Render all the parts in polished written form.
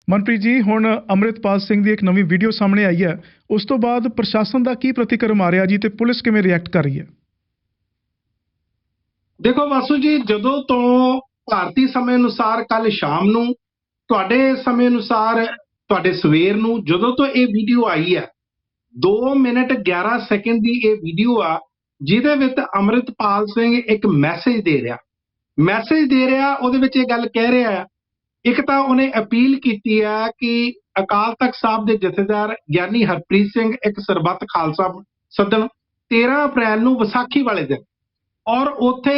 ਮਨਪ੍ਰੀਤ ਜੀ, ਹੁਣ ਅੰਮ੍ਰਿਤਪਾਲ ਸਿੰਘ ਦੀ ਇੱਕ ਨਵੀਂ ਵੀਡੀਓ ਸਾਹਮਣੇ ਆਈ ਹੈ। ਉਸ ਤੋਂ ਬਾਅਦ ਪ੍ਰਸ਼ਾਸਨ ਦਾ ਕੀ ਪ੍ਰਤੀਕਰਮ ਆ ਰਿਹਾ ਜੀ ਤੇ ਪੁਲਿਸ ਕਿਵੇਂ ਰਿਐਕਟ ਕਰ ਰਹੀ ਹੈ? ਦੇਖੋ ਵਾਸੂ ਜੀ, ਜਦੋਂ ਤੋਂ ਭਾਰਤੀ ਸਮੇਂ ਅਨੁਸਾਰ ਕੱਲ ਸ਼ਾਮ ਨੂੰ, ਤੁਹਾਡੇ ਸਮੇਂ ਅਨੁਸਾਰ ਤੁਹਾਡੇ ਸਵੇਰ ਨੂੰ, ਜਦੋਂ ਤੋਂ ਇਹ ਵੀਡੀਓ ਆਈ ਹੈ 2 ਮਿੰਟ 11 ਸੈਕਿੰਡ ਦੀ ਇਹ ਵੀਡੀਓ ਆ, ਜਿਹਦੇ ਵਿੱਚ ਅੰਮ੍ਰਿਤਪਾਲ ਸਿੰਘ ਇੱਕ ਮੈਸੇਜ ਦੇ ਰਿਹਾ। ਉਹਦੇ ਵਿੱਚ ਇਹ ਗੱਲ ਕਹਿ ਰਿਹਾ ਹੈ, ਇੱਕ ਤਾਂ ਉਹਨੇ ਅਪੀਲ ਕੀਤੀ ਹੈ ਕਿ ਅਕਾਲ ਤਖਤ ਸਾਹਿਬ ਦੇ ਜਥੇਦਾਰ ਗਿਆਨੀ ਹਰਪ੍ਰੀਤ ਸਿੰਘ ਇੱਕ ਸਰਬੱਤ ਖਾਲਸਾ ਸੱਦਣ 13 ਅਪ੍ਰੈਲ ਨੂੰ ਵਿਸਾਖੀ ਵਾਲੇ ਦਿਨ, ਔਰ ਉੱਥੇ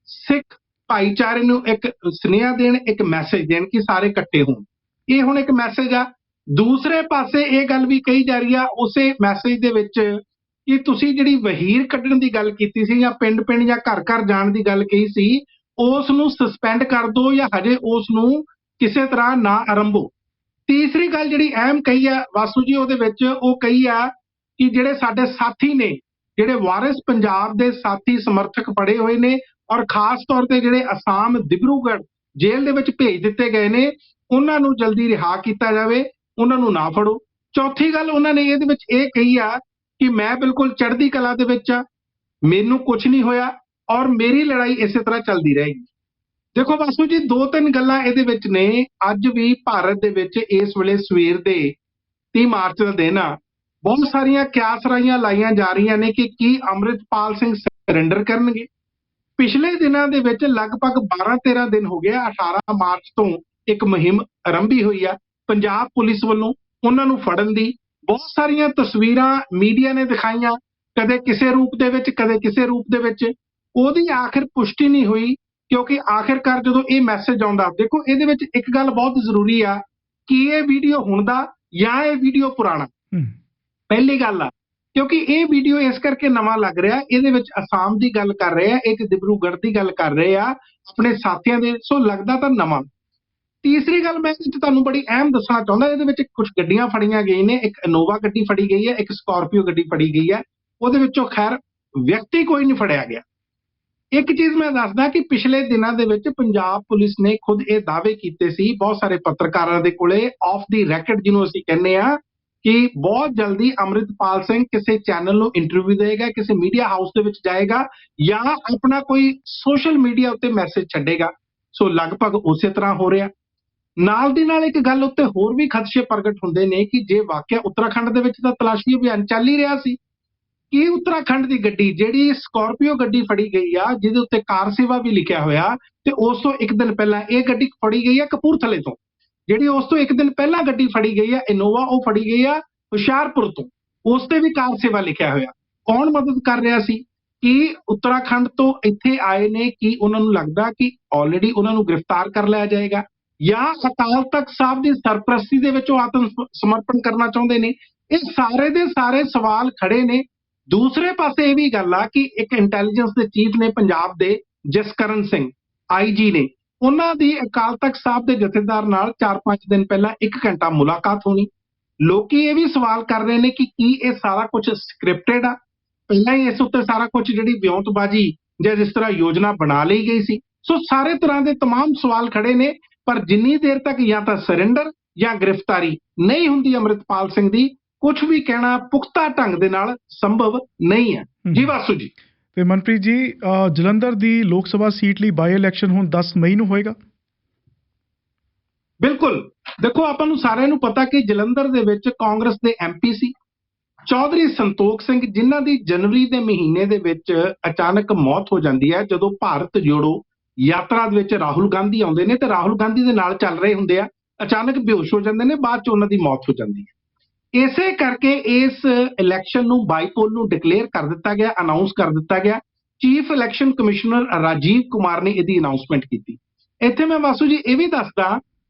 ਸਿੱਖ ਭਾਈਚਾਰੇ ਨੂੰ ਇੱਕ ਸੁਨੇਹਾ ਦੇਣ, ਇੱਕ ਮੈਸੇਜ ਦੇਣ ਕਿ ਸਾਰੇ ਇਕੱਠੇ ਹੋਣ। ਇਹ ਹੁਣ ਇੱਕ ਮੈਸੇਜ ਆ। ਦੂਸਰੇ ਪਾਸੇ ਇਹ ਗੱਲ ਵੀ ਕਹੀ ਜਾ ਰਹੀ ਆ ਉਸੇ ਮੈਸੇਜ ਦੇ ਵਿੱਚ ਕਿ ਤੁਸੀਂ ਜਿਹੜੀ ਵਹੀਰ ਕੱਢਣ ਦੀ ਗੱਲ ਕੀਤੀ ਸੀ ਜਾਂ ਪਿੰਡ ਜਾਂ ਘਰ ਜਾਣ ਦੀ ਗੱਲ ਕਹੀ ਸੀ, ਉਸ ਨੂੰ ਸਸਪੈਂਡ ਕਰ ਦਿਓ ਜਾਂ ਹਜੇ ਉਸ ਨੂੰ ਕਿਸੇ ਤਰ੍ਹਾਂ ਨਾ ਆਰੰਭੋ। ਤੀਸਰੀ ਗੱਲ ਜਿਹੜੀ ਅਹਿਮ ਕਹੀ ਆ ਵਾਸੂ ਜੀ, ਉਹਦੇ ਵਿੱਚ ਉਹ ਕਹੀ ਆ ਕਿ ਜਿਹੜੇ ਸਾਡੇ ਸਾਥੀ ਨੇ, ਜਿਹੜੇ ਵਾਰਿਸ ਪੰਜਾਬ ਦੇ ਸਾਥੀ ਸਮਰਥਕ ਫੜੇ ਹੋਏ ਨੇ, ਔਰ ਖਾਸ ਤੌਰ ਤੇ ਜਿਹੜੇ ਅਸਾਮ ਦਿਬਰੂਗੜ੍ਹ ਜੇਲ੍ਹ ਦੇ ਵਿੱਚ ਭੇਜ ਦਿੱਤੇ ਗਏ ਨੇ, ਉਹਨਾਂ ਨੂੰ ਜਲਦੀ ਰਿਹਾ ਕੀਤਾ ਜਾਵੇ, ਉਹਨਾਂ ਨੂੰ ਨਾ ਫੜੋ। ਚੌਥੀ ਗੱਲ ਉਹਨਾਂ ਨੇ ਇਹਦੇ ਵਿੱਚ ਇਹ ਕਹੀ ਆ ਕਿ ਮੈਂ ਬਿਲਕੁਲ ਚੜ੍ਹਦੀ ਕਲਾ ਦੇ ਵਿੱਚ ਆ, ਮੈਨੂੰ ਕੁਝ ਨਹੀਂ ਹੋਇਆ ਔਰ ਮੇਰੀ ਲੜਾਈ ਇਸੇ ਤਰ੍ਹਾਂ ਚੱਲਦੀ ਰਹੇਗੀ। ਦੇਖੋ ਵਾਸੂ ਜੀ, 2-3 ਗੱਲਾਂ ਇਹਦੇ ਵਿੱਚ ਨੇ। ਅੱਜ ਵੀ ਭਾਰਤ ਦੇ ਵਿੱਚ ਇਸ ਵੇਲੇ ਸਵੇਰ ਦੇ 30 ਮਾਰਚ ਦਾ ਦਿਨ ਆ, ਬਹੁਤ ਸਾਰੀਆਂ ਕਿਆਸਰਾਈਆਂ ਲਾਈਆਂ ਜਾ ਰਹੀਆਂ ਨੇ ਕਿ ਕੀ ਅੰਮ੍ਰਿਤਪਾਲ ਸਿੰਘ ਸਰੈਂਡਰ ਕਰਨਗੇ। ਪਿਛਲੇ ਦਿਨਾਂ ਦੇ ਵਿੱਚ ਲਗਭਗ 12-13 ਦਿਨ ਹੋ ਗਿਆ, 18 ਮਾਰਚ ਤੋਂ ਇੱਕ ਮੁਹਿੰਮ ਆਰੰਭੀ ਹੋਈ ਆ ਪੰਜਾਬ ਪੁਲਿਸ ਵੱਲੋਂ ਉਹਨਾਂ ਨੂੰ ਫੜਨ ਦੀ। ਬਹੁਤ ਸਾਰੀਆਂ ਤਸਵੀਰਾਂ ਮੀਡੀਆ ਨੇ ਦਿਖਾਈਆਂ, ਕਦੇ ਕਿਸੇ ਰੂਪ ਦੇ ਵਿੱਚ, ਕਦੇ ਕਿਸੇ ਰੂਪ ਦੇ ਵਿੱਚ। ਉਹਦੀ ਆਖਿਰ ਪੁਸ਼ਟੀ ਨਹੀਂ ਹੋਈ, ਕਿਉਂਕਿ ਆਖਿਰਕਾਰ ਜਦੋਂ ਇਹ ਮੈਸੇਜ ਆਉਂਦਾ, ਦੇਖੋ ਇਹਦੇ ਵਿੱਚ ਇੱਕ ਗੱਲ ਬਹੁਤ ਜ਼ਰੂਰੀ ਆ ਕਿ ਇਹ ਵੀਡੀਓ ਹੁਣ ਦਾ ਜਾਂ ਇਹ ਵੀਡੀਓ ਪੁਰਾਣਾ। ਪਹਿਲੀ ਗੱਲ ਆ, ਕਿਉਂਕਿ ਇਹ ਵੀਡੀਓ ਇਸ ਕਰਕੇ ਨਵਾਂ ਲੱਗ ਰਿਹਾ, ਇਹਦੇ ਵਿੱਚ ਅਸਾਮ ਦੀ ਗੱਲ ਕਰ ਰਹੇ ਆ, ਇੱਕ ਦਿਬਰੂਗੜ੍ਹ ਦੀ ਗੱਲ ਕਰ ਰਹੇ ਆ ਆਪਣੇ ਸਾਥੀਆਂ ਦੇ, ਸੋ ਲੱਗਦਾ ਤਾਂ ਨਵਾਂ। ਤੀਸਰੀ ਗੱਲ ਮੈਂ ਤੁਹਾਨੂੰ ਬੜੀ ਅਹਿਮ ਦੱਸਣਾ ਚਾਹੁੰਦਾ, ਇਹਦੇ ਵਿੱਚ ਕੁਝ ਗੱਡੀਆਂ ਫੜੀਆਂ ਗਈਆਂ ਨੇ। ਇੱਕ ਇਨੋਵਾ ਗੱਡੀ ਫੜੀ ਗਈ ਹੈ, ਇੱਕ ਸਕਾਰਪੀਓ ਗੱਡੀ ਫੜੀ ਗਈ ਹੈ। ਉਹਦੇ ਵਿੱਚੋਂ ਖੈਰ ਵਿਅਕਤੀ ਕੋਈ ਨਹੀਂ ਫੜਿਆ ਗਿਆ। ਇੱਕ ਚੀਜ਼ ਮੈਂ ਦੱਸਦਾ ਕਿ ਪਿਛਲੇ ਦਿਨਾਂ ਦੇ ਵਿੱਚ ਪੰਜਾਬ ਪੁਲਿਸ ਨੇ ਖੁਦ ਇਹ ਦਾਅਵੇ ਕੀਤੇ ਸੀ ਬਹੁਤ ਸਾਰੇ ਪੱਤਰਕਾਰਾਂ ਦੇ ਕੋਲੇ, ਆਫ ਦੀ ਰੈਕਡ ਜਿਹਨੂੰ ਅਸੀਂ ਕਹਿੰਦੇ ਆ, ਕਿ ਬਹੁਤ ਜਲਦੀ ਅੰਮ੍ਰਿਤਪਾਲ ਸਿੰਘ ਕਿਸੇ ਚੈਨਲ ਨੂੰ ਇੰਟਰਵਿਊ ਦੇਗਾ, ਕਿਸੇ ਮੀਡੀਆ ਹਾਊਸ ਦੇ ਵਿੱਚ ਜਾਏਗਾ ਜਾਂ ਆਪਣਾ ਕੋਈ ਸੋਸ਼ਲ ਮੀਡੀਆ ਉੱਤੇ ਮੈਸੇਜ ਛੱਡੇਗਾ। ਸੋ ਲਗਭਗ ਉਸੇ ਤਰ੍ਹਾਂ ਹੋ ਰਿਹਾ। ਨਾਲ ਦੀ ਨਾਲ ਇੱਕ ਗੱਲ ਉੱਤੇ ਹੋਰ ਵੀ ਖਦਸ਼ੇ ਪ੍ਰਗਟ ਹੁੰਦੇ ਨੇ ਕਿ ਜੇ ਵਾਕਿਆ ਉੱਤਰਾਖੰਡ ਦੇ ਵਿੱਚ ਤਾਂ ਤਲਾਸ਼ੀ ਅਭਿਆਨ ਚੱਲ ਹੀ ਰਿਹਾ ਸੀ, ਕਿ ਉੱਤਰਾਖੰਡ ਦੀ ਗੱਡੀ ਜਿਹੜੀ ਸਕਾਰਪੀਓ ਗੱਡੀ ਫੜੀ ਗਈ ਆ, ਜਿਹਦੇ ਉੱਤੇ ਕਾਰ ਸੇਵਾ ਵੀ ਲਿਖਿਆ ਹੋਇਆ, ਤੇ ਉਸ ਤੋਂ ਇੱਕ ਦਿਨ ਪਹਿਲਾਂ ਇਹ ਗੱਡੀ ਫੜੀ ਗਈ ਆ ਕਪੂਰਥਲੇ ਤੋਂ। ਜਿਹੜੀ ਉਸ ਤੋਂ ਇੱਕ ਦਿਨ ਪਹਿਲਾਂ ਗੱਡੀ ਫੜੀ ਗਈ ਆ ਇਨੋਵਾ, ਉਹ ਫੜੀ ਗਈ ਆ ਹੁਸ਼ਿਆਰਪੁਰ ਤੋਂ, ਉਸ ਤੇ ਵੀ ਕਾਰ ਸੇਵਾ ਲਿਖਿਆ ਹੋਇਆ। ਕੌਣ ਮਦਦ ਕਰ ਰਿਹਾ ਸੀ? ਕਿ ਉੱਤਰਾਖੰਡ ਤੋਂ ਇੱਥੇ ਆਏ ਨੇ, ਕਿ ਉਹਨਾਂ ਨੂੰ ਲੱਗਦਾ ਕਿ ਆਲਰੇਡੀ ਉਹਨਾਂ ਨੂੰ ਗ੍ਰਿਫਤਾਰ ਕਰ ਲਿਆ ਜਾਏਗਾ, ਜਾਂ ਅਕਾਲ ਤਖਤ ਸਾਹਿਬ ਦੀ ਸਰਪ੍ਰਸਤੀ ਦੇ ਵਿੱਚ ਉਹ ਆਤਮ ਸਮਰਪਣ ਕਰਨਾ ਚਾਹੁੰਦੇ ਨੇ? ਇਹ ਸਾਰੇ ਦੇ ਸਾਰੇ ਸਵਾਲ ਖੜੇ ਨੇ। ਦੂਸਰੇ ਪਾਸੇ ਇਹ ਵੀ ਗੱਲ ਆ ਕਿ ਇੱਕ ਇੰਟੈਲੀਜੈਂਸ ਦੇ ਚੀਫ ਨੇ ਪੰਜਾਬ ਦੇ, ਜਸਕਰਨ ਸਿੰਘ IG ਨੇ, ਉਹਨਾਂ ਦੀ ਅਕਾਲ ਤਖਤ ਸਾਹਿਬ ਦੇ ਜਥੇਦਾਰ ਨਾਲ 4-5 ਦਿਨ ਪਹਿਲਾਂ 1 ਘੰਟਾ ਮੁਲਾਕਾਤ ਹੋਣੀ। ਲੋਕੀ ਇਹ ਵੀ ਸਵਾਲ ਕਰ ਰਹੇ ਨੇ ਕਿ ਕੀ ਇਹ ਸਾਰਾ ਕੁਝ ਸਕ੍ਰਿਪਟਡ ਆ, ਪਹਿਲਾਂ ਹੀ ਇਸ ਉੱਤੇ ਸਾਰਾ ਕੁਝ ਜਿਹੜੀ ਵਿਉਂਤਬਾਜੀ ਜਾਂ ਜਿਸ ਤਰ੍ਹਾਂ ਯੋਜਨਾ ਬਣਾ ਲਈ ਗਈ ਸੀ। ਸੋ ਸਾਰੇ ਤਰ੍ਹਾਂ ਦੇ ਤਮਾਮ ਸਵਾਲ ਖੜੇ ਨੇ, ਪਰ ਜਿੰਨੀ ਦੇਰ ਤੱਕ ਜਾਂ ਤਾਂ ਸਰੈਂਡਰ ਜਾਂ ਗ੍ਰਿਫਤਾਰੀ ਨਹੀਂ ਹੁੰਦੀ ਅੰਮ੍ਰਿਤਪਾਲ ਸਿੰਘ ਦੀ, ਕੁਝ ਵੀ ਕਹਿਣਾ ਪੁਖਤਾ ਢੰਗ ਦੇ ਨਾਲ ਸੰਭਵ ਨਹੀਂ ਹੈ। ਜੀ ਵਾਸੂ ਜੀ। ਤੇ ਮਨਪ੍ਰੀਤ ਜੀ, ਜਲੰਧਰ ਦੀ ਲੋਕ ਸਭਾ ਸੀਟ ਲਈ ਬਾਈ ਇਲੈਕਸ਼ਨ ਹੁਣ 10 ਮਈ ਨੂੰ ਹੋਏਗਾ। ਬਿਲਕੁਲ। ਦੇਖੋ, ਆਪਾਂ ਨੂੰ ਸਾਰਿਆਂ ਨੂੰ ਪਤਾ ਕਿ ਜਲੰਧਰ ਦੇ ਵਿੱਚ ਕਾਂਗਰਸ ਦੇ MP ਸੀ ਚੌਧਰੀ ਸੰਤੋਖ ਸਿੰਘ, ਜਿਨ੍ਹਾਂ ਦੀ ਜਨਵਰੀ ਦੇ ਮਹੀਨੇ ਦੇ ਵਿੱਚ ਅਚਾਨਕ ਮੌਤ ਹੋ ਜਾਂਦੀ ਹੈ ਜਦੋਂ ਭਾਰਤ ਜੋੜੋ ਯਾਤਰਾ ਦੇ ਵਿੱਚ ਰਾਹੁਲ ਗਾਂਧੀ ਆਉਂਦੇ ਨੇ ਤੇ ਰਾਹੁਲ ਗਾਂਧੀ ਦੇ ਨਾਲ ਚੱਲ ਰਹੇ ਹੁੰਦੇ ਆ, ਅਚਾਨਕ ਬੇਹੋਸ਼ ਹੋ ਜਾਂਦੇ ਨੇ, ਬਾਅਦ ਚ ਉਹਨਾਂ ਦੀ ਮੌਤ ਹੋ ਜਾਂਦੀ ਹੈ। ਇਸੇ ਕਰਕੇ ਇਸ ਇਲੈਕਸ਼ਨ ਨੂੰ ਬਾਈਪੋਲ ਨੂੰ ਡਿਕਲੇਅਰ ਕਰ ਦਿੱਤਾ ਗਿਆ, ਅਨਾਉਂਸ ਕਰ ਦਿੱਤਾ ਗਿਆ। Chief election commissioner Rajiv Kumar ਨੇ ਇਹਦੀ ਅਨਾਉਂਸਮੈਂਟ ਕੀਤੀ। ਇੱਥੇ ਮੈਂ ਵਾਸੂ ਜੀ ਇਹ ਵੀ ਦੱਸਦਾ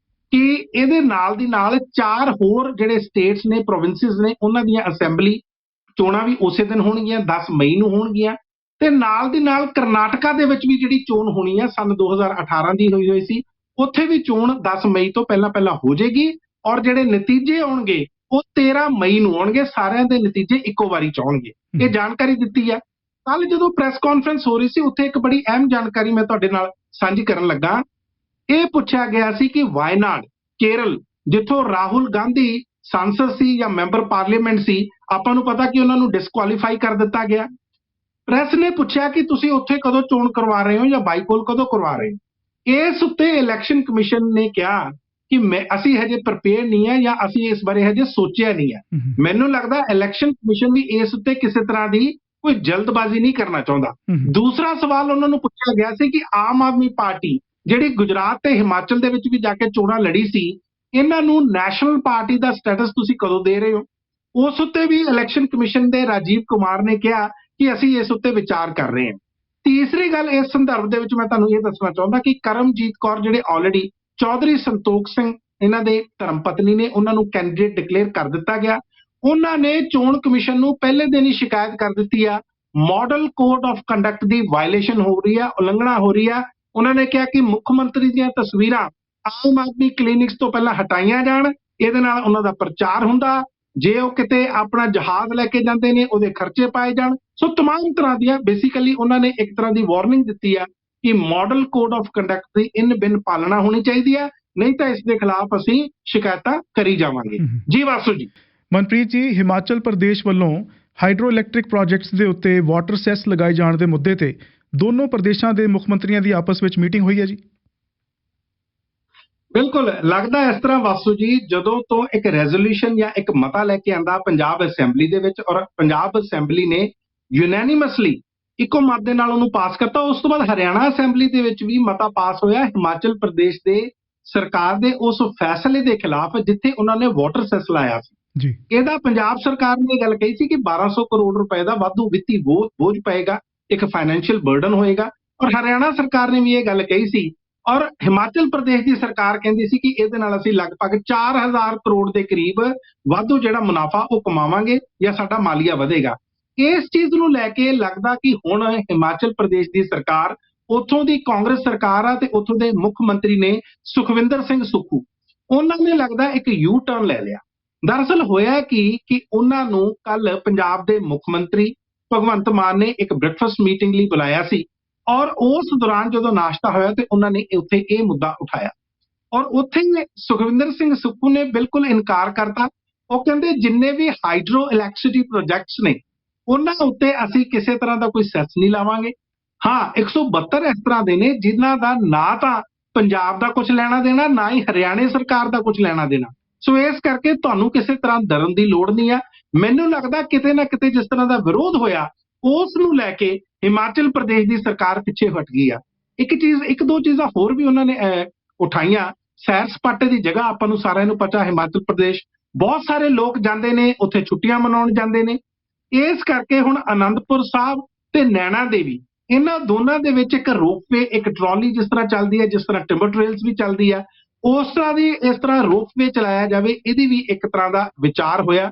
ਕਿ ਇਹਦੇ ਨਾਲ ਦੀ ਨਾਲ 4 ਹੋਰ ਜਿਹੜੇ ਸਟੇਟਸ ਨੇ, ਪ੍ਰੋਵਿੰਸਿਸ ਨੇ, ਉਹਨਾਂ ਦੀਆਂ ਅਸੈਂਬਲੀ ਚੋਣਾਂ ਵੀ ਉਸੇ ਦਿਨ ਹੋਣਗੀਆਂ, 10 ਮਈ ਨੂੰ ਹੋਣਗੀਆਂ। ਤੇ ਨਾਲ ਦੀ ਨਾਲ ਕਰਨਾਟਕਾ ਦੇ ਵਿੱਚ ਵੀ ਜਿਹੜੀ ਚੋਣ ਹੋਣੀ ਆ, ਸੰਨ 2018 ਦੀ ਹੋਈ ਸੀ, ਉੱਥੇ ਵੀ ਚੋਣ 10 ਮਈ ਤੋਂ ਪਹਿਲਾਂ ਹੋ ਜਾਏਗੀ, ਔਰ ਜਿਹੜੇ ਨਤੀਜੇ ਆਉਣਗੇ ਉਹ 13 ਮਈ ਨੂੰ ਆਉਣਗੇ। ਸਾਰਿਆਂ ਦੇ ਨਤੀਜੇ ਇੱਕੋ ਵਾਰੀ ਚ ਆਉਣਗੇ। ਇਹ ਜਾਣਕਾਰੀ ਦਿੱਤੀ ਹੈ। ਕੱਲ ਜਦੋਂ ਪ੍ਰੈਸ ਕਾਨਫਰੰਸ ਹੋ ਰਹੀ ਸੀ, ਉੱਥੇ ਇੱਕ ਬੜੀ ਅਹਿਮ ਜਾਣਕਾਰੀ ਮੈਂ ਤੁਹਾਡੇ ਨਾਲ ਸਾਂਝੀ ਕਰਨ ਲੱਗਾ। ਇਹ ਪੁੱਛਿਆ ਗਿਆ ਸੀ ਕਿ ਵਾਇਨਾਡ, ਕੇਰਲ ਜਿੱਥੋਂ ਰਾਹੁਲ ਗਾਂਧੀ ਸੰਸਦ ਸੀ ਜਾਂ ਮੈਂਬਰ ਪਾਰਲੀਮੈਂਟ ਸੀ, ਆਪਾਂ ਨੂੰ ਪਤਾ ਕਿ ਉਹਨਾਂ ਨੂੰ ਡਿਸਕੁਆਲੀਫਾਈ ਕਰ ਦਿੱਤਾ ਗਿਆ। ਪ੍ਰੈਸ ਨੇ ਪੁੱਛਿਆ ਕਿ ਤੁਸੀਂ ਉੱਥੇ ਕਦੋਂ ਚੋਣ ਕਰਵਾ ਰਹੇ ਹੋ ਜਾਂ ਬਾਈਪੋਲ ਕਦੋਂ ਕਰਵਾ ਰਹੇ ਹੋ। ਇਸ ਉੱਤੇ ਇਲੈਕਸ਼ਨ ਕਮਿਸ਼ਨ ਨੇ ਕਿਹਾ ਕਿ ਅਸੀਂ ਹਜੇ ਪ੍ਰਿਪੇਅਰ ਨਹੀਂ ਹੈ ਜਾਂ ਅਸੀਂ ਇਸ ਬਾਰੇ ਹਜੇ ਸੋਚਿਆ ਨਹੀਂ ਹੈ। ਮੈਨੂੰ ਲੱਗਦਾ ਇਲੈਕਸ਼ਨ ਕਮਿਸ਼ਨ ਵੀ ਇਸ ਉੱਤੇ ਕਿਸੇ ਤਰ੍ਹਾਂ ਦੀ ਕੋਈ ਜਲਦਬਾਜ਼ੀ ਨਹੀਂ ਕਰਨਾ ਚਾਹੁੰਦਾ। ਦੂਸਰਾ ਸਵਾਲ ਉਹਨਾਂ ਨੂੰ ਪੁੱਛਿਆ ਗਿਆ ਸੀ ਕਿ ਆਮ ਆਦਮੀ ਪਾਰਟੀ ਜਿਹੜੀ ਗੁਜਰਾਤ ਤੇ ਹਿਮਾਚਲ ਦੇ ਵਿੱਚ ਵੀ ਜਾ ਕੇ ਚੋਣਾਂ ਲੜੀ ਸੀ, ਇਹਨਾਂ ਨੂੰ ਨੈਸ਼ਨਲ ਪਾਰਟੀ ਦਾ ਸਟੇਟਸ ਤੁਸੀਂ ਕਦੋਂ ਦੇ ਰਹੇ ਹੋ। ਉਸ ਉੱਤੇ ਵੀ ਇਲੈਕਸ਼ਨ ਕਮਿਸ਼ਨ ਦੇ ਰਾਜੀਵ ਕੁਮਾਰ ਨੇ ਕਿਹਾ ਕਿ ਅਸੀਂ ਇਸ ਉੱਤੇ ਵਿਚਾਰ ਕਰ ਰਹੇ ਹਾਂ। ਤੀਸਰੀ ਗੱਲ ਇਸ ਸੰਦਰਭ ਦੇ ਵਿੱਚ ਮੈਂ ਤੁਹਾਨੂੰ ਇਹ ਦੱਸਣਾ ਚਾਹੁੰਦਾ ਕਿ ਕਰਮਜੀਤ ਕੌਰ ਜਿਹੜੇ ਆਲਰੇਡੀ ਚੌਧਰੀ ਸੰਤੋਖ ਸਿੰਘ ਇਹਨਾਂ ਦੇ ਧਰਮ ਪਤਨੀ ਨੇ, ਉਹਨਾਂ ਨੂੰ ਕੈਂਡੀਡੇਟ ਡਿਕਲੇਅਰ ਕਰ ਦਿੱਤਾ ਗਿਆ। ਉਹਨਾਂ ਨੇ ਚੋਣ ਕਮਿਸ਼ਨ ਨੂੰ ਪਹਿਲੇ ਦਿਨ ਹੀ ਸ਼ਿਕਾਇਤ ਕਰ ਦਿੱਤੀ ਆ, model code of conduct the violation ਹੋ ਰਹੀ ਆ, ਉਲੰਘਣਾ ਹੋ ਰਹੀ ਆ। ਉਹਨਾਂ ਨੇ ਕਿਹਾ ਕਿ ਮੁੱਖ ਮੰਤਰੀ ਦੀਆਂ ਤਸਵੀਰਾਂ ਆਮ ਆਦਮੀ ਕਲੀਨਿਕਸ ਤੋਂ ਪਹਿਲਾਂ ਹਟਾਈਆਂ ਜਾਣ, ਇਹਦੇ ਨਾਲ ਉਹਨਾਂ ਦਾ ਪ੍ਰਚਾਰ ਹੁੰਦਾ। ਜੇ ਉਹ ਕਿਤੇ ਆਪਣਾ ਜਹਾਜ਼ ਲੈ ਕੇ ਜਾਂਦੇ ਨੇ ਉਹਦੇ ਖਰਚੇ ਪਾਏ ਜਾਣ। ਸੋ तमाम ਤਰ੍ਹਾਂ ਦੀਆਂ ਬੇਸਿਕਲੀ ਉਹਨਾਂ ਨੇ ਇੱਕ ਤਰ੍ਹਾਂ ਦੀ ਵਾਰਨਿੰਗ ਦਿੱਤੀ ਆ ਕਿ ਮਾਡਲ ਕੋਡ ਆਫ ਕੰਡਕਟ ਦੀ ਇਨ ਬਿਨ ਪਾਲਣਾ ਹੋਣੀ ਚਾਹੀਦੀ ਹੈ, ਨਹੀਂ ਤਾਂ ਇਸ ਦੇ ਖਿਲਾਫ ਅਸੀਂ ਸ਼ਿਕਾਇਤਾਂ ਕਰੀ ਜਾਵਾਂਗੇ। ਜੀ ਵਾਸੂ ਜੀ। ਮਨਪ੍ਰੀਤ ਜੀ, ਹਿਮਾਚਲ ਪ੍ਰਦੇਸ਼ ਵੱਲੋਂ ਹਾਈਡਰੋ ਇਲੈਕਟ੍ਰਿਕ ਪ੍ਰੋਜੈਕਟਸ ਦੇ ਉੱਤੇ ਵਾਟਰ ਸੈਸ ਲਗਾਏ ਜਾਣ ਦੇ ਮੁੱਦੇ ਤੇ ਦੋਨੋਂ ਪ੍ਰਦੇਸ਼ਾਂ ਦੇ ਮੁੱਖ ਮੰਤਰੀਆਂ ਦੀ ਆਪਸ ਵਿੱਚ ਮੀਟਿੰਗ ਹੋਈ ਹੈ ਜੀ। ਬਿਲਕੁਲ ਲੱਗਦਾ ਇਸ ਤਰ੍ਹਾਂ ਵਾਸੂ ਜੀ, ਜਦੋਂ ਤੋਂ ਇੱਕ ਰੈਜ਼ੋਲੂਸ਼ਨ ਜਾਂ ਇੱਕ ਮਤਾ ਲੈ ਕੇ ਆਂਦਾ ਪੰਜਾਬ ਅਸੈਂਬਲੀ ਦੇ ਵਿੱਚ ਔਰ ਪੰਜਾਬ ਅਸੈਂਬਲੀ ਨੇ ਯੂਨੈਨਿਮਸਲੀ ਇੱਕੋ ਮਤ ਦੇ ਨਾਲ ਉਹਨੂੰ ਪਾਸ ਕਰਤਾ, ਉਸ ਤੋਂ ਬਾਅਦ ਹਰਿਆਣਾ ਅਸੈਂਬਲੀ ਦੇ ਵਿੱਚ ਵੀ ਮਤਾ ਪਾਸ ਹੋਇਆ ਹਿਮਾਚਲ ਪ੍ਰਦੇਸ਼ ਦੇ ਸਰਕਾਰ ਦੇ ਉਸ ਫੈਸਲੇ ਦੇ ਖਿਲਾਫ ਜਿੱਥੇ ਉਹਨਾਂ ਨੇ ਵਾਟਰ ਸੈਸ ਲਾਇਆ ਸੀ ਜੀ। ਇਹਦਾ ਪੰਜਾਬ ਸਰਕਾਰ ਨੇ ਗੱਲ ਕਹੀ ਸੀ ਕਿ 1200 ਕਰੋੜ ਰੁਪਏ ਦਾ ਵਾਧੂ ਵਿੱਤੀ ਬੋਝ ਪਏਗਾ, ਇੱਕ ਫਾਈਨੈਂਸ਼ੀਅਲ ਬਰਡਨ ਹੋਏਗਾ। ਔਰ ਹਰਿਆਣਾ ਸਰਕਾਰ ਨੇ ਵੀ ਇਹ ਗੱਲ ਕਹੀ ਸੀ ਔਰ ਹਿਮਾਚਲ ਪ੍ਰਦੇਸ਼ ਦੀ ਸਰਕਾਰ ਕਹਿੰਦੀ ਸੀ ਕਿ ਇਹਦੇ ਨਾਲ ਅਸੀਂ ਲਗਭਗ 4000 ਕਰੋੜ ਦੇ ਕਰੀਬ ਵਾਧੂ ਜਿਹੜਾ ਮੁਨਾਫਾ ਉਹ ਕਮਾਵਾਂਗੇ ਜਾਂ ਸਾਡਾ ਮਾਲੀਆ ਵਧੇਗਾ। ਇਸ ਚੀਜ਼ ਨੂੰ ਲੈ ਕੇ ਲੱਗਦਾ ਕਿ ਹੁਣ ਹਿਮਾਚਲ ਪ੍ਰਦੇਸ਼ ਦੀ ਸਰਕਾਰ, ਉੱਥੋਂ ਦੀ ਕਾਂਗਰਸ ਸਰਕਾਰ ਆ ਤੇ ਉੱਥੋਂ ਦੇ ਮੁੱਖ ਮੰਤਰੀ ਨੇ ਸੁਖਵਿੰਦਰ ਸਿੰਘ ਸੁੱਖੂ, ਉਹਨਾਂ ਨੇ ਲੱਗਦਾ ਇੱਕ ਯੂ ਟਰਨ ਲੈ ਲਿਆ। ਦਰਅਸਲ ਹੋਇਆ ਕਿ ਉਹਨਾਂ ਨੂੰ ਕੱਲ ਪੰਜਾਬ ਦੇ ਮੁੱਖ ਮੰਤਰੀ ਭਗਵੰਤ ਮਾਨ ਨੇ ਇੱਕ ਬ੍ਰੇਕਫਾਸਟ ਮੀਟਿੰਗ ਲਈ ਬੁਲਾਇਆ ਸੀ ਔਰ ਉਸ ਦੌਰਾਨ ਜਦੋਂ ਨਾਸ਼ਤਾ ਹੋਇਆ ਤੇ ਉਹਨਾਂ ਨੇ ਉੱਥੇ ਇਹ ਮੁੱਦਾ ਉਠਾਇਆ ਔਰ ਉੱਥੇ ਸੁਖਵਿੰਦਰ ਸਿੰਘ ਸੁੱਖੂ ਨੇ ਬਿਲਕੁਲ ਇਨਕਾਰ ਕਰਤਾ। ਉਹ ਕਹਿੰਦੇ ਜਿੰਨੇ ਵੀ ਹਾਈਡਰੋ ਇਲੈਕਟ੍ਰਿਸਿਟੀ ਪ੍ਰੋਜੈਕਟਸ ਨੇ ਉਹਨਾਂ ਉੱਤੇ ਅਸੀਂ ਕਿਸੇ ਤਰ੍ਹਾਂ ਦਾ ਕੋਈ ਸੈਸ ਨਹੀਂ ਲਾਵਾਂਗੇ। ਹਾਂ, 172 ਇਸ ਤਰ੍ਹਾਂ ਦੇ ਨੇ ਜਿਨ੍ਹਾਂ ਦਾ ਨਾ ਤਾਂ ਪੰਜਾਬ ਦਾ ਕੁਝ ਲੈਣਾ ਦੇਣਾ, ਨਾ ਹੀ ਹਰਿਆਣੇ ਸਰਕਾਰ ਦਾ ਕੁਝ ਲੈਣਾ ਦੇਣਾ। ਸੋ ਇਸ ਕਰਕੇ ਤੁਹਾਨੂੰ ਕਿਸੇ ਤਰ੍ਹਾਂ ਡਰਨ ਦੀ ਲੋੜ ਨਹੀਂ ਆ। ਮੈਨੂੰ ਲੱਗਦਾ ਕਿਤੇ ਨਾ ਕਿਤੇ ਜਿਸ ਤਰ੍ਹਾਂ ਦਾ ਵਿਰੋਧ ਹੋਇਆ ਉਸ ਨੂੰ ਲੈ ਕੇ ਹਿਮਾਚਲ ਪ੍ਰਦੇਸ਼ ਦੀ ਸਰਕਾਰ ਪਿੱਛੇ ਹਟ ਗਈ ਆ। ਇੱਕ ਦੋ ਚੀਜ਼ਾਂ ਹੋਰ ਵੀ ਉਹਨਾਂ ਨੇ ਉਠਾਈਆਂ। ਸੈਰ ਸਪਾਟੇ ਦੀ ਜਗ੍ਹਾ ਆਪਾਂ ਨੂੰ ਸਾਰਿਆਂ ਨੂੰ ਪਤਾ, ਹਿਮਾਚਲ ਪ੍ਰਦੇਸ਼ ਬਹੁਤ ਸਾਰੇ ਲੋਕ ਜਾਂਦੇ ਨੇ, ਉੱਥੇ ਛੁੱਟੀਆਂ ਮਨਾਉਣ ਜਾਂਦੇ ਨੇ। ਇਸ ਕਰਕੇ ਹੁਣ ਆਨੰਦਪੁਰ ਸਾਹਿਬ ਤੇ ਨੈਣਾ ਦੇਵੀ, ਇਹਨਾਂ ਦੋਨਾਂ ਦੇ ਵਿੱਚ ਇੱਕ ਰੋਪਵੇ, ਇੱਕ ਟਰਾਲੀ ਜਿਸ ਤਰ੍ਹਾਂ ਚੱਲਦੀ ਹੈ, ਜਿਸ ਤਰ੍ਹਾਂ ਟਿੰਬਰ ਟ੍ਰੇਲਸ ਵੀ ਚੱਲਦੀ ਆ, ਉਸ ਤਰ੍ਹਾਂ ਦੀ ਇਸ ਤਰ੍ਹਾਂ ਰੋਪਵੇ ਚਲਾਇਆ ਜਾਵੇ, ਇਹਦੀ ਵੀ ਇੱਕ ਤਰ੍ਹਾਂ ਦਾ ਵਿਚਾਰ ਹੋਇਆ।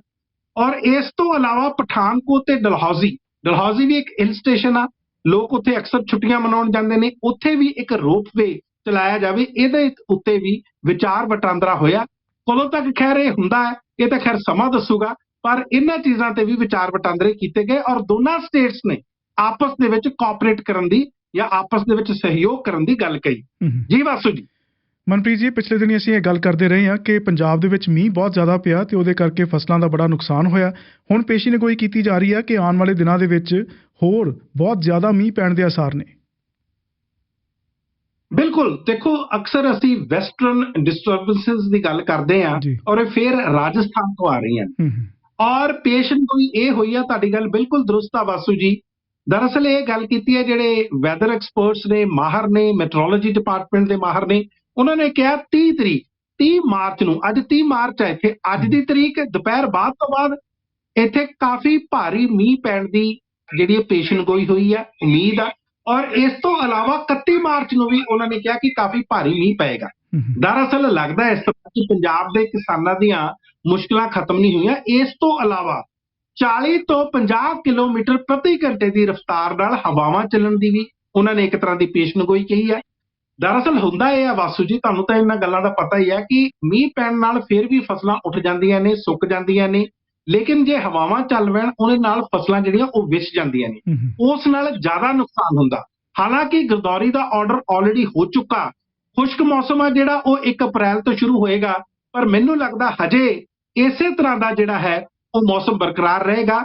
ਔਰ ਇਸ ਤੋਂ ਇਲਾਵਾ ਪਠਾਨਕੋਟ ਤੇ ਡਲਹੌਜ਼ੀ ਵੀ ਇੱਕ ਹਿਲ ਸਟੇਸ਼ਨ ਆ, ਲੋਕ ਉੱਥੇ ਅਕਸਰ ਛੁੱਟੀਆਂ ਮਨਾਉਣ ਜਾਂਦੇ ਨੇ, ਉੱਥੇ ਵੀ ਇੱਕ ਰੋਪਵੇ ਚਲਾਇਆ ਜਾਵੇ, ਇਹਦੇ ਉੱਤੇ ਵੀ ਵਿਚਾਰ ਵਟਾਂਦਰਾ ਹੋਇਆ। ਕਦੋਂ ਤੱਕ ਖੈਰ ਇਹ ਹੁੰਦਾ ਹੈ ਇਹ ਤਾਂ ਖੈਰ ਸਮਾਂ ਦੱਸੂਗਾ, ਪਰ ਇਹਨਾਂ ਚੀਜ਼ਾਂ ਤੇ ਵੀ ਵਿਚਾਰ ਵਟਾਂਦਰੇ ਕੀਤੇ ਗਏ ਔਰ ਦੋਨਾਂ ਸਟੇਟਸ ਨੇ ਆਪਸ ਦੇ ਵਿੱਚ ਕੋਆਪਰੇਟ ਕਰਨ ਦੀ ਜਾਂ ਆਪਸ ਦੇ ਵਿੱਚ ਸਹਿਯੋਗ ਕਰਨ ਦੀ ਗੱਲ ਕਹੀ। ਜੀ ਵਾਸੂ ਜੀ। ਮਨਪ੍ਰੀਤ ਜੀ, ਪਿਛਲੇ ਦਿਨੀ ਅਸੀਂ ਇਹ ਗੱਲ ਕਰਦੇ ਰਹੇ ਹਾਂ ਕਿ ਪੰਜਾਬ ਦੇ ਵਿੱਚ ਮੀਂਹ ਬਹੁਤ ਜ਼ਿਆਦਾ ਪਿਆ ਤੇ ਉਹਦੇ ਕਰਕੇ ਫਸਲਾਂ ਦਾ ਬੜਾ ਨੁਕਸਾਨ ਹੋਇਆ। ਹੁਣ ਪੇਸ਼ੀਨਗੋਈ ਕੀਤੀ ਜਾ ਰਹੀ ਹੈ ਕਿ ਆਉਣ ਵਾਲੇ ਦਿਨਾਂ ਦੇ ਵਿੱਚ ਹੋਰ ਬਹੁਤ ਜ਼ਿਆਦਾ ਮੀਂਹ ਪੈਣ ਦੇ ਆਸਾਰ ਨੇ। ਬਿਲਕੁਲ, ਦੇਖੋ ਅਕਸਰ ਅਸੀਂ ਵੈਸਟਰਨ ਡਿਸਟਰਬੈਂਸਸ ਦੀ ਗੱਲ ਕਰਦੇ ਹਾਂ ਔਰ ਇਹ ਫਿਰ ਰਾਜਸਥਾਨ ਤੋਂ ਆ ਰਹੀਆਂ ਔਰ ਪੇਸ਼ੀਨਗੋਈ ਇਹ ਹੋਈ ਆ। ਤੁਹਾਡੀ ਗੱਲ ਬਿਲਕੁਲ ਦਰੁਸਤ ਆ ਵਾਸੂ ਜੀ। ਦਰਅਸਲ ਇਹ ਗੱਲ ਕੀਤੀ ਹੈ ਜਿਹੜੇ ਵੈਦਰ ਐਕਸਪਰਟਸ ਨੇ, ਮਾਹਰ ਨੇ, ਮੈਟਰੋਲੋਜੀ ਡਿਪਾਰਟਮੈਂਟ ਦੇ ਮਾਹਰ ਨੇ, ਉਹਨਾਂ ਨੇ ਕਿਹਾ 30 ਮਾਰਚ ਨੂੰ, ਅੱਜ 30 ਮਾਰਚ ਹੈ ਇੱਥੇ, ਅੱਜ ਦੀ ਤਰੀਕ ਦੁਪਹਿਰ ਬਾਅਦ ਤੋਂ ਬਾਅਦ ਇੱਥੇ ਕਾਫੀ ਭਾਰੀ ਮੀਂਹ ਪੈਣ ਦੀ ਜਿਹੜੀ ਪੇਸ਼ੀਨਗੋਈ ਹੋਈ ਆ, ਉਮੀਦ ਆ। ਔਰ ਇਸ ਤੋਂ ਇਲਾਵਾ 31 ਮਾਰਚ ਨੂੰ ਵੀ ਉਹਨਾਂ ਨੇ ਕਿਹਾ ਕਿ ਕਾਫੀ ਭਾਰੀ ਮੀਂਹ ਪਏਗਾ। ਦਰਅਸਲ ਲੱਗਦਾ ਇਸ ਤਰ੍ਹਾਂ ਕਿ ਪੰਜਾਬ ਦੇ ਕਿਸਾਨਾਂ ਦੀਆਂ ਮੁਸ਼ਕਲਾਂ ਖਤਮ ਨਹੀਂ ਹੋਈਆਂ। ਇਸ ਤੋਂ ਇਲਾਵਾ 40 ਤੋਂ 50 ਕਿਲੋਮੀਟਰ ਪ੍ਰਤੀ ਘੰਟੇ ਦੀ ਰਫ਼ਤਾਰ ਨਾਲ ਹਵਾਵਾਂ ਚੱਲਣ ਦੀ ਵੀ ਉਹਨਾਂ ਨੇ ਇੱਕ ਤਰ੍ਹਾਂ ਦੀ ਪੇਸ਼ੀਨਗੋਈ ਕਹੀ ਹੈ। ਦਰਅਸਲ ਹੁੰਦਾ ਇਹ ਆ ਵਾਸੂ ਜੀ, ਤੁਹਾਨੂੰ ਤਾਂ ਇਹਨਾਂ ਗੱਲਾਂ ਦਾ ਪਤਾ ਹੀ ਹੈ ਕਿ ਮੀਂਹ ਪੈਣ ਨਾਲ ਫਿਰ ਵੀ ਫਸਲਾਂ ਉੱਠ ਜਾਂਦੀਆਂ ਨੇ, ਸੁੱਕ ਜਾਂਦੀਆਂ ਨੇ, ਲੇਕਿਨ ਜੇ ਹਵਾਵਾਂ ਚੱਲ ਪੈਣ ਉਹਦੇ ਨਾਲ ਫਸਲਾਂ ਜਿਹੜੀਆਂ ਉਹ ਵਿਛ ਜਾਂਦੀਆਂ ਨੇ, ਉਸ ਨਾਲ ਜ਼ਿਆਦਾ ਨੁਕਸਾਨ ਹੁੰਦਾ। ਹਾਲਾਂਕਿ ਗਿਰਦੌਰੀ ਦਾ ਆਰਡਰ ਆਲਰੇਡੀ ਹੋ ਚੁੱਕਾ, ਖੁਸ਼ਕ ਮੌਸਮ ਆ ਜਿਹੜਾ ਉਹ 1 ਅਪ੍ਰੈਲ ਤੋਂ ਸ਼ੁਰੂ ਹੋਏਗਾ, ਪਰ ਮੈਨੂੰ ਲੱਗਦਾ ਹਜੇ ਇਸੇ ਤਰ੍ਹਾਂ ਦਾ ਜਿਹੜਾ ਹੈ ਉਹ ਮੌਸਮ ਬਰਕਰਾਰ ਰਹੇਗਾ।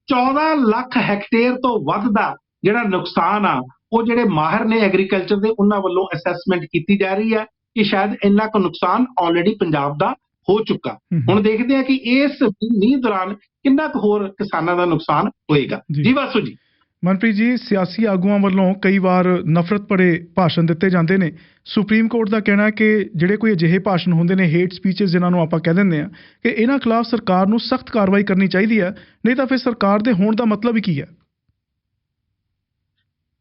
14 ਲੱਖ ਹੈਕਟੇਅਰ ਤੋਂ ਵੱਧ ਦਾ ਜਿਹੜਾ ਨੁਕਸਾਨ ਆ ਉਹ ਜਿਹੜੇ ਮਾਹਿਰ ਨੇ ਐਗਰੀਕਲਚਰ ਦੇ ਉਹਨਾਂ ਵੱਲੋਂ ਅਸੈਸਮੈਂਟ ਕੀਤੀ ਜਾ ਰਹੀ ਹੈ ਕਿ ਸ਼ਾਇਦ ਇੰਨਾ ਕੁ ਨੁਕਸਾਨ ਆਲਰੇਡੀ ਪੰਜਾਬ ਦਾ ਹੋ ਚੁੱਕਾ। ਹੁਣ ਦੇਖਦੇ ਆ ਕਿ ਇਸ ਮੀਂਹ ਦੌਰਾਨ ਕਿੰਨਾ ਕੁ ਹੋਰ ਕਿਸਾਨਾਂ ਦਾ ਨੁਕਸਾਨ ਹੋਏਗਾ। ਜੀ ਵਾਸੂ ਜੀ। ਮਨਪ੍ਰੀਤ ਜੀ, ਸਿਆਸੀ ਆਗੂਆਂ ਵੱਲੋਂ ਕਈ ਵਾਰ ਨਫ਼ਰਤ ਭਰੇ ਭਾਸ਼ਣ ਦਿੱਤੇ ਜਾਂਦੇ ਨੇ। ਸੁਪਰੀਮ ਕੋਰਟ ਦਾ ਕਹਿਣਾ ਹੈ ਕਿ ਜਿਹੜੇ ਕੋਈ ਅਜਿਹੇ ਭਾਸ਼ਣ ਹੁੰਦੇ ਨੇ, ਹੇਟ ਸਪੀਚਸ ਜਿਨ੍ਹਾਂ ਨੂੰ ਆਪਾਂ ਕਹਿ ਦਿੰਦੇ ਆ, ਕਿ ਇਹਨਾਂ ਖਿਲਾਫ ਸਰਕਾਰ ਨੂੰ ਸਖਤ ਕਾਰਵਾਈ ਕਰਨੀ ਚਾਹੀਦੀ ਹੈ, ਨਹੀਂ ਤਾਂ ਫਿਰ ਸਰਕਾਰ ਦੇ ਹੋਣ ਦਾ ਮਤਲਬ ਹੀ ਕੀ ਹੈ?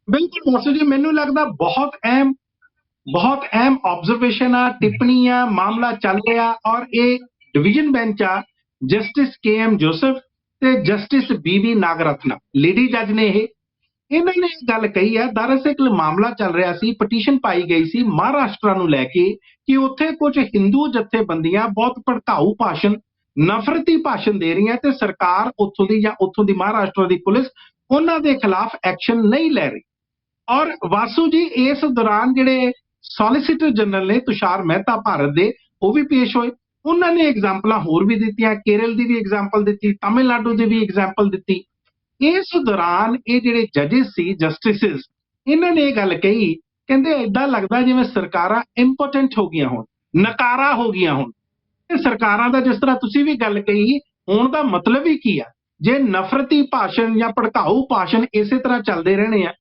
ਬਿਲਕੁਲ ਵਾਸੂ ਜੀ, ਮੈਨੂੰ ਲੱਗਦਾ ਬਹੁਤ ਅਹਿਮ ਆਬਜ਼ਰਵੇਸ਼ਨ ਆ, ਟਿੱਪਣੀ ਆ, ਮਾਮਲਾ ਚੱਲ ਰਿਹਾ ਔਰ ਇਹ ਡਿਵੀਜ਼ਨ ਬੈਂਚ ਆ ਜਸਟਿਸ KM ਜੋਸਫ ਤੇ ਜਸਟਿਸ BV ਨਾਗਰਤਨਾ ਲੇਡੀ ਜੱਜ ਨੇ ਇਹਨਾਂ ਨੇ ਇਹ ਗੱਲ ਕਹੀ ਹੈ। ਦਰਅਸਲ ਮਾਮਲਾ ਚੱਲ ਰਿਹਾ ਸੀ, ਪਟੀਸ਼ਨ ਪਾਈ ਗਈ ਸੀ ਮਹਾਰਾਸ਼ਟਰ ਨੂੰ ਲੈ ਕੇ ਕਿ ਉੱਥੇ ਕੁਝ ਹਿੰਦੂ ਜਥੇਬੰਦੀਆਂ ਬਹੁਤ ਭੜਕਾਊ ਭਾਸ਼ਣ, ਨਫ਼ਰਤੀ ਭਾਸ਼ਣ ਦੇ ਰਹੀਆਂ ਤੇ ਸਰਕਾਰ ਉੱਥੋਂ ਦੀ ਜਾਂ ਉੱਥੋਂ ਦੀ ਮਹਾਰਾਸ਼ਟਰ ਦੀ ਪੁਲਿਸ ਉਹਨਾਂ ਦੇ ਖਿਲਾਫ ਐਕਸ਼ਨ ਨਹੀਂ ਲੈ ਰਹੀ। ਔਰ ਵਾਸੂ ਜੀ, ਇਸ ਦੌਰਾਨ ਜਿਹੜੇ ਸੋਲਿਸਿਟਰ ਜਨਰਲ ਨੇ ਤੁਸ਼ਾਰ ਮਹਿਤਾ ਭਾਰਤ ਦੇ, ਉਹ ਵੀ ਪੇਸ਼ ਹੋਏ। ਉਹਨਾਂ ਨੇ ਐਗਜ਼ਾਮਪਲਾਂ ਹੋਰ ਵੀ ਦਿੱਤੀਆਂ, ਕੇਰਲ ਦੀ ਵੀ ਐਗਜ਼ਾਮਪਲ ਦਿੱਤੀ, ਤਾਮਿਲਨਾਡੂ ਦੀ ਵੀ ਐਗਜ਼ਾਮਪਲ ਦਿੱਤੀ। ਇਸ ਦੌਰਾਨ ਇਹ ਜਿਹੜੇ ਜੱਜਿਸ ਸੀ, ਜਸਟਿਸਿਸ, ਇਹਨਾਂ ਨੇ ਇਹ ਗੱਲ ਕਹੀ, ਕਹਿੰਦੇ ਏਦਾਂ ਲੱਗਦਾ ਜਿਵੇਂ ਸਰਕਾਰਾਂ ਇੰਪੋਟੈਂਟ ਹੋ ਗਈਆਂ ਹੋਣ, ਨਕਾਰਾ ਹੋ ਗਈਆਂ ਹੋਣ। ਤੇ ਸਰਕਾਰਾਂ ਦਾ ਜਿਸ ਤਰ੍ਹਾਂ ਤੁਸੀਂ ਵੀ ਗੱਲ ਕਹੀ, ਹੋਣ ਦਾ ਮਤਲਬ ਹੀ ਕੀ ਆ? ਜੇ ਨਫ਼ਰਤੀ ਭਾਸ਼ਣ ਜਾਂ ਭੜਕਾਊ ਭਾਸ਼ਣ ਇਸੇ ਤਰ੍ਹਾਂ ਚੱਲਦੇ ਰਹਿਣੇ ਆ।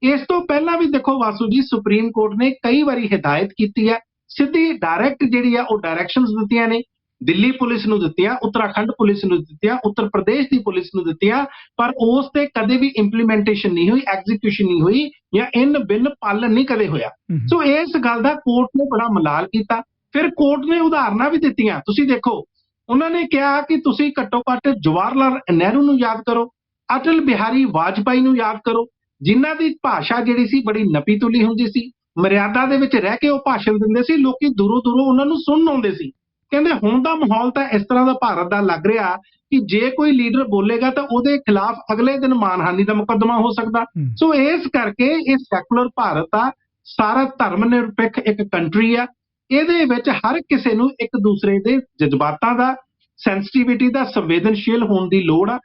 ਇਸ ਤੋਂ ਪਹਿਲਾਂ ਵੀ ਦੇਖੋ ਵਾਸੂ ਜੀ, ਸੁਪਰੀਮ ਕੋਰਟ ਨੇ ਕਈ ਵਾਰੀ ਹਦਾਇਤ ਕੀਤੀ ਹੈ, ਸਿੱਧੀ ਡਾਇਰੈਕਟ ਜਿਹੜੀ ਆ ਉਹ ਡਾਇਰੈਕਸ਼ਨਸ ਦਿੱਤੀਆਂ ਨੇ, ਦਿੱਲੀ ਪੁਲਿਸ ਨੂੰ ਦਿੱਤੀਆਂ, ਉੱਤਰਾਖੰਡ ਪੁਲਿਸ ਨੂੰ ਦਿੱਤੀਆਂ, ਉੱਤਰ ਪ੍ਰਦੇਸ਼ ਦੀ ਪੁਲਿਸ ਨੂੰ ਦਿੱਤੀਆਂ, ਪਰ ਉਸ ਤੇ ਕਦੇ ਵੀ ਇੰਪਲੀਮੈਂਟੇਸ਼ਨ ਨਹੀਂ ਹੋਈ, ਐਗਜ਼ੀਕਿਊਸ਼ਨ ਨਹੀਂ ਹੋਈ ਜਾਂ ਇਨ ਬਿਨ ਪਾਲਣ ਨਹੀਂ ਕਦੇ ਹੋਇਆ। ਸੋ ਇਸ ਗੱਲ ਦਾ ਕੋਰਟ ਨੇ ਬੜਾ ਮਲਾਲ ਕੀਤਾ। ਫਿਰ ਕੋਰਟ ਨੇ ਉਦਾਹਰਨਾਂ ਵੀ ਦਿੱਤੀਆਂ। ਤੁਸੀਂ ਦੇਖੋ, ਉਹਨਾਂ ਨੇ ਕਿਹਾ ਕਿ ਤੁਸੀਂ ਘੱਟੋ ਘੱਟ ਜਵਾਹਰ ਲਾਲ ਨਹਿਰੂ ਨੂੰ ਯਾਦ ਕਰੋ, ਅਟਲ ਬਿਹਾਰੀ ਵਾਜਪਾਈ ਨੂੰ ਯਾਦ ਕਰੋ, ਜਿਨ੍ਹਾਂ ਦੀ ਭਾਸ਼ਾ ਜਿਹੜੀ ਸੀ ਬੜੀ ਨਪੀ ਤੁਲੀ ਹੁੰਦੀ ਸੀ, ਮਰਿਆਦਾ ਦੇ ਵਿੱਚ ਰਹਿ ਕੇ ਉਹ ਭਾਸ਼ਣ ਦਿੰਦੇ ਸੀ, ਲੋਕੀ ਦੂਰੋਂ ਦੂਰੋਂ ਉਹਨਾਂ ਨੂੰ ਸੁਣਨ ਆਉਂਦੇ ਸੀ। ਕਹਿੰਦੇ ਹੁਣ ਦਾ ਮਾਹੌਲ ਤਾਂ ਇਸ ਤਰ੍ਹਾਂ ਦਾ ਭਾਰਤ ਦਾ ਲੱਗ ਰਿਹਾ ਕਿ ਜੇ ਕੋਈ ਲੀਡਰ ਬੋਲੇਗਾ ਤਾਂ ਉਹਦੇ ਖਿਲਾਫ ਅਗਲੇ ਦਿਨ ਮਾਨਹਾਨੀ ਦਾ ਮੁਕੱਦਮਾ ਹੋ ਸਕਦਾ। ਸੋ ਇਸ ਕਰਕੇ ਇਹ ਸੈਕੂਲਰ ਭਾਰਤ ਆ, ਸਾਰਾ ਧਰਮ ਨਿਰਪੱਖ ਇੱਕ ਕੰਟਰੀ ਆ। ਇਹਦੇ ਵਿੱਚ ਹਰ ਕਿਸੇ ਨੂੰ ਇੱਕ ਦੂਸਰੇ ਦੇ ਜਜ਼ਬਾਤਾਂ ਦਾ, ਸੈਂਸਿਟੀਵਿਟੀ ਦਾ, ਸੰਵੇਦਨਸ਼ੀਲ ਹੋਣ ਦੀ ਲੋੜ ਆ।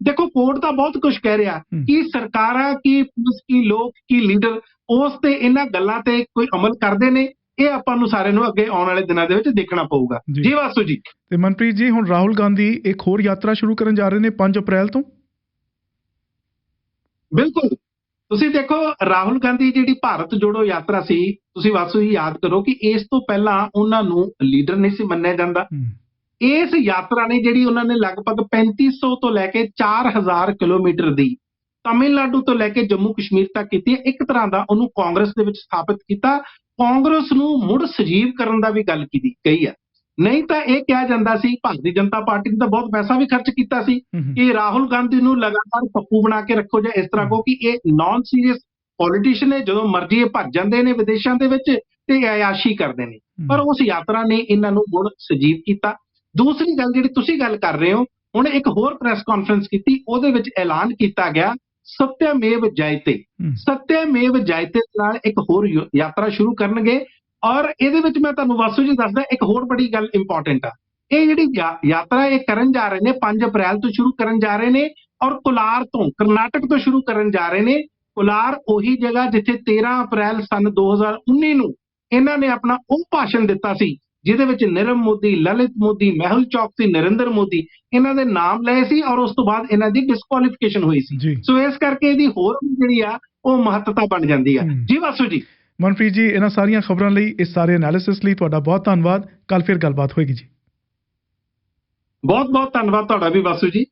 ਦੇਖੋ, ਕੋਰਟ ਤਾਂ ਬਹੁਤ ਕੁਝ ਕਹਿ ਰਿਹਾ ਕਿ ਸਰਕਾਰਾਂ ਕੀ, ਪੁਲਿਸ ਕੀ, ਲੋਕ ਕੀ, ਲੀਡਰ ਉਸ ਤੇ ਇਹਨਾਂ ਗੱਲਾਂ ਤੇ ਕੋਈ ਅਮਲ ਕਰਦੇ ਨੇ। ਇਹ ਆਪਾਂ ਨੂੰ ਸਾਰਿਆਂ ਨੂੰ ਅੱਗੇ ਆਉਣ ਵਾਲੇ ਦਿਨਾਂ ਦੇ ਵਿੱਚ ਦੇਖਣਾ ਪਊਗਾ। ਜੀ ਵਾਸੂ ਜੀ। ਤੇ ਮਨਪ੍ਰੀਤ ਜੀ, ਹੁਣ ਰਾਹੁਲ ਗਾਂਧੀ ਇੱਕ ਹੋਰ ਯਾਤਰਾ ਸ਼ੁਰੂ ਕਰਨ ਜਾ ਰਹੇ ਨੇ 5 ਅਪ੍ਰੈਲ ਤੋਂ। ਬਿਲਕੁਲ, ਤੁਸੀਂ ਦੇਖੋ, ਰਾਹੁਲ ਗਾਂਧੀ ਜਿਹੜੀ ਭਾਰਤ ਜੋੜੋ ਯਾਤਰਾ ਸੀ, ਤੁਸੀਂ ਵਾਸੂ ਜੀ ਯਾਦ ਕਰੋ ਕਿ ਇਸ ਤੋਂ ਪਹਿਲਾਂ ਉਹਨਾਂ ਨੂੰ ਲੀਡਰ ਨਹੀਂ ਸੀ ਮੰਨਿਆ ਜਾਂਦਾ। ਇਸ ਯਾਤਰਾ ਨੇ ਜਿਹੜੀ ਉਹਨਾਂ ਨੇ ਲਗਭਗ 3500 ਤੋਂ ਲੈ ਕੇ 4000 ਕਿਲੋਮੀਟਰ ਦੀ ਤਾਮਿਲਨਾਡੂ ਤੋਂ ਲੈ ਕੇ ਜੰਮੂ ਕਸ਼ਮੀਰ ਤੱਕ ਕੀਤੀ। ਇੱਕ ਤਰ੍ਹਾਂ ਦਾ ਉਹਨੂੰ ਕਾਂਗਰਸ ਦੇ ਵਿੱਚ ਸਥਾਪਿਤ ਕੀਤਾ, ਕਾਂਗਰਸ ਨੂੰ ਮੁੜ ਸਜੀਵ ਕਰਨ ਦਾ ਵੀ ਗੱਲ ਕਹੀ ਹੈ। ਨਹੀਂ ਤਾਂ ਇਹ ਕਿਹਾ ਜਾਂਦਾ ਸੀ, ਭਾਰਤੀ ਜਨਤਾ ਪਾਰਟੀ ਨੇ ਤਾਂ ਬਹੁਤ ਪੈਸਾ ਵੀ ਖਰਚ ਕੀਤਾ ਸੀ ਕਿ ਰਾਹੁਲ ਗਾਂਧੀ ਨੂੰ ਲਗਾਤਾਰ ਪੱਪੂ ਬਣਾ ਕੇ ਰੱਖੋ ਜਾਂ ਇਸ ਤਰ੍ਹਾਂ ਕਹੋ ਕਿ ਇਹ ਨਾਨ ਸੀਰੀਅਸ ਪੋਲੀਟੀਸ਼ੀਅਨ ਹੈ, ਜਦੋਂ ਮਰਜ਼ੀ ਇਹ ਭੱਜ ਜਾਂਦੇ ਨੇ ਵਿਦੇਸ਼ਾਂ ਦੇ ਵਿੱਚ ਤੇ ਅਯਾਸ਼ੀ ਕਰਦੇ ਨੇ। ਪਰ ਉਸ ਯਾਤਰਾ ਨੇ ਇਹਨਾਂ ਨੂੰ ਮੁੜ ਸਜੀਵ ਕੀਤਾ। ਦੂਸਰੀ ਗੱਲ ਜਿਹੜੀ ਤੁਸੀਂ ਗੱਲ ਕਰ ਰਹੇ ਹੋ, ਹੁਣ ਇੱਕ ਹੋਰ ਪ੍ਰੈਸ ਕਾਨਫਰੰਸ ਕੀਤੀ, ਉਹਦੇ ਵਿੱਚ ਐਲਾਨ ਕੀਤਾ ਗਿਆ ਸਤਿਅਮੇਵ ਜਯਤੇ। ਸਤਿਅਮੇਵ ਜਯਤੇ ਨਾਲ ਇੱਕ ਹੋਰ ਯਾਤਰਾ ਸ਼ੁਰੂ ਕਰਨਗੇ। ਔਰ ਇਹਦੇ ਵਿੱਚ ਮੈਂ ਤੁਹਾਨੂੰ ਵਾਸੂ ਜੀ ਦੱਸਦਾ, ਇੱਕ ਹੋਰ ਬੜੀ ਗੱਲ ਇੰਪੋਰਟੈਂਟ ਆ। ਇਹ ਜਿਹੜੀ ਯਾਤਰਾ ਇਹ ਕਰਨ ਜਾ ਰਹੇ ਨੇ 5 ਅਪ੍ਰੈਲ ਤੋਂ ਸ਼ੁਰੂ ਕਰਨ ਜਾ ਰਹੇ ਨੇ ਔਰ ਕੋਲਾਰ ਤੋਂ, ਕਰਨਾਟਕ ਤੋਂ ਸ਼ੁਰੂ ਕਰਨ ਜਾ ਰਹੇ ਨੇ। ਕੋਲਾਰ ਉਹੀ ਜਗ੍ਹਾ ਜਿੱਥੇ 13 ਅਪ੍ਰੈਲ ਸਨ 2019 ਨੂੰ ਇਹਨਾਂ ਨੇ ਆਪਣਾ ਉਹ ਭਾਸ਼ਣ ਦਿੱਤਾ ਸੀ ਜਿਹਦੇ ਵਿੱਚ ਨੀਰਵ ਮੋਦੀ, ਲਲਿਤ ਮੋਦੀ, ਮਹਿਲ ਚੌਕਸੀ, ਨਰਿੰਦਰ ਮੋਦੀ ਇਹਨਾਂ ਦੇ ਨਾਮ ਲਏ ਸੀ ਔਰ ਉਸ ਤੋਂ ਬਾਅਦ ਇਹਨਾਂ ਦੀ ਡਿਸਕੁਆਲੀਫਿਕੇਸ਼ਨ ਹੋਈ ਸੀ। ਸੋ ਇਸ ਕਰਕੇ ਇਹਦੀ ਹੋਰ ਜਿਹੜੀ ਆ ਉਹ ਮਹੱਤਤਾ ਬਣ ਜਾਂਦੀ ਆ। ਜੀ ਵਾਸੂ ਜੀ। ਮਨਪ੍ਰੀਤ ਜੀ, ਇਹਨਾਂ ਸਾਰੀਆਂ ਖਬਰਾਂ ਲਈ, ਇਸ ਸਾਰੇ ਐਨਾਲਿਸਿਸ ਲਈ ਤੁਹਾਡਾ ਬਹੁਤ ਧੰਨਵਾਦ। ਕੱਲ ਫਿਰ ਗੱਲਬਾਤ ਹੋਏਗੀ ਜੀ। ਬਹੁਤ ਬਹੁਤ ਧੰਨਵਾਦ ਤੁਹਾਡਾ ਵੀ ਵਾਸੂ ਜੀ।